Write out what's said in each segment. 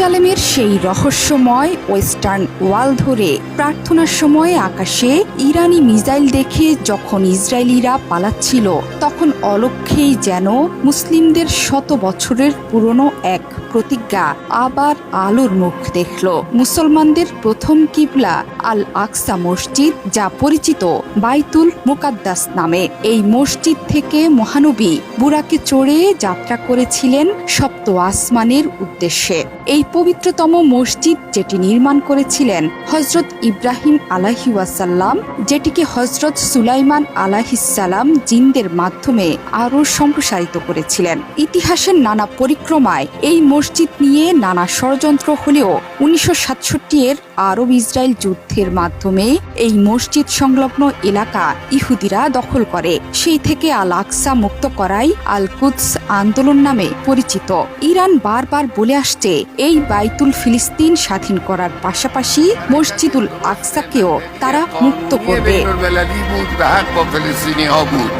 জেরুজালেমের সেই রহস্যময় ওয়েস্টার্ন ওয়াল ধরে প্রার্থনার সময় আকাশে ইরানি মিসাইল দেখে যখন ইসরায়েলিরা পালাচ্ছিল, তখন অলক্ষ্যেই যেন মুসলিমদের শত বছরের পুরনো এক প্রতিজ্ঞা আবার আলোর মুখ দেখল। মুসলমানদের প্রথম কিবলা আল আকসা মসজিদ, যা পরিচিত বাইতুল মুকাদ্দাস নামে। এই মসজিদ থেকে মহানবী বুরাকে চড়ে যাত্রা করেছিলেন সপ্ত আসমানের উদ্দেশ্যে। এই পবিত্রতম মসজিদ, যেটি নির্মাণ করেছিলেন হজরত ইব্রাহিম আলাইহি ওয়াসাল্লাম, যেটিকে হজরত সুলাইমান আলাইহিসসালাম জিনদের মাধ্যমে আরও সম্প্রসারিত করেছিলেন। ইতিহাসের নানা পরিক্রমায় এই মসজিদ নিয়ে নানা ষড়যন্ত্র হলেও 1967 আরব ইসরায়েল যুদ্ধের মাধ্যমে এই মসজিদ সংলগ্ন এলাকা ইহুদিরা দখল করে। সেই থেকে আল আকসা মুক্ত করাই আল কুদস আন্দোলন নামে পরিচিত। ইরান বারবার বলে আসছে এই বাইতুল ফিলিস্তিন স্বাধীন করার পাশাপাশি মসজিদুল আকসাকেও তারা মুক্ত করবে।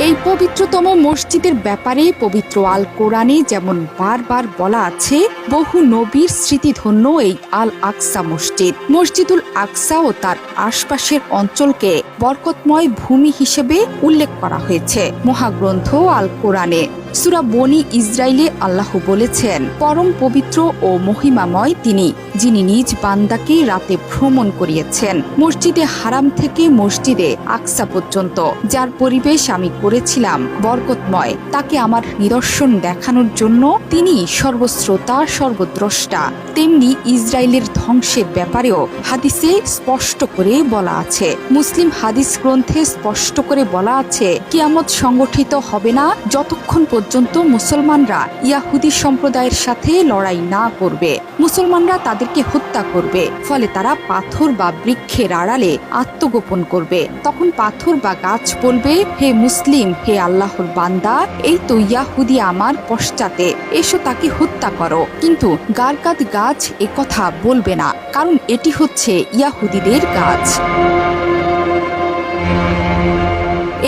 এই পবিত্রতম মসজিদের ব্যাপারে পবিত্র আল কোরআনে যেমন বারবার বলা আছে, বহু নবীর স্মৃতিধন্য এই আল আকসা মসজিদ। মসজিদুল আকসা ও তার আশপাশের অঞ্চলকে বরকতময় ভূমি হিসেবে উল্লেখ করা হয়েছে মহাগ্রন্থ আল কোরআনে। সূরা বনী ইসরাইলে আল্লাহ বলেছেন, পরম পবিত্র ও মহিমাময় তিনি, যিনি নিজ বান্দাকে রাতে ভ্রমণ করিয়েছেন মসজিদে হারাম থেকে মসজিদে আকসা পর্যন্ত, যার পরিবেশ আমি করেছিলাম বরকতময়। তাকে আমার নিদর্শন দেখানোর জন্য তিনি সর্বশ্রোতা সর্বদ্রষ্টা। তেমনি ইসরায়েলের ধ্বংসের ব্যাপারেও হাদিসে স্পষ্ট করে বলা আছে। মুসলিম হাদিস গ্রন্থে স্পষ্ট করে বলা আছে, কিয়ামত সংগঠিত হবে না যতক্ষণ পর্যন্ত মুসলমানরা ইয়াহুদি সম্প্রদায়ের সাথে লড়াই না করবে। মুসলমানরা তাদেরকে হত্যা করবে, ফলে তারা পাথর বা বৃক্ষের আড়ালে আত্মগোপন করবে। তখন পাথর বা গাছ বলবে, হে মুসলিম, হে আল্লাহর বান্দা, এই তো ইয়াহুদি আমার পশ্চাতে, এসো তাকে হত্যা করো। কিন্তু গারকাদ গাছ একথা বলবে না, কারণ এটি হচ্ছে ইয়াহুদিদের গাছ।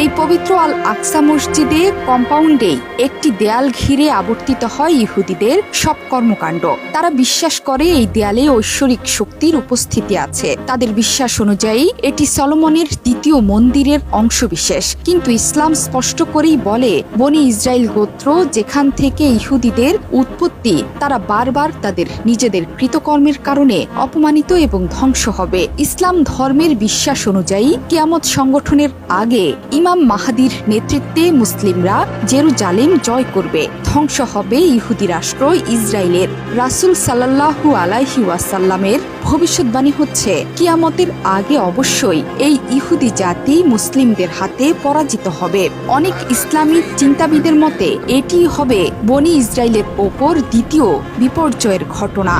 এই পবিত্র আল আকসা মসজিদে কম্পাউন্ডে একটি দেয়াল ঘিরে আবর্তিত হয় ইহুদিদের সব কর্মকাণ্ড। তারা বিশ্বাস করে এই দেয়ালে ঐশ্বরিক শক্তির উপস্থিতি আছে। তাদের বিশ্বাস অনুযায়ী এটি সলোমনের দ্বিতীয় মন্দিরের অংশবিশেষ। কিন্তু ইসলাম স্পষ্ট করেই বলে, বনি ইসরায়েল গোত্র যেখান থেকে ইহুদিদের উৎপত্তি, তারা বারবার তাদের নিজেদের কৃতকর্মের কারণে অপমানিত এবং ধ্বংস হবে। ইসলাম ধর্মের বিশ্বাস অনুযায়ী কিয়ামত সংগঠনের আগে ইমাম মাহাদির নেতৃত্বে মুসলিমরা জেরুজালেম জয় করবে। ধ্বংস হবে ইহুদি রাষ্ট্র ইসরায়েলের। রাসূল সাল্লাল্লাহু আলাইহি ওয়াসাল্লামের ভবিষ্যৎবাণী হচ্ছে, কিয়ামতের আগে অবশ্যই এই ইহুদি জাতি মুসলিমদের হাতে পরাজিত হবে। অনেক ইসলামী চিন্তাবিদের মতে এটি হবে বনি ইসরায়েলের ওপর দ্বিতীয় বিপর্যয়ের ঘটনা।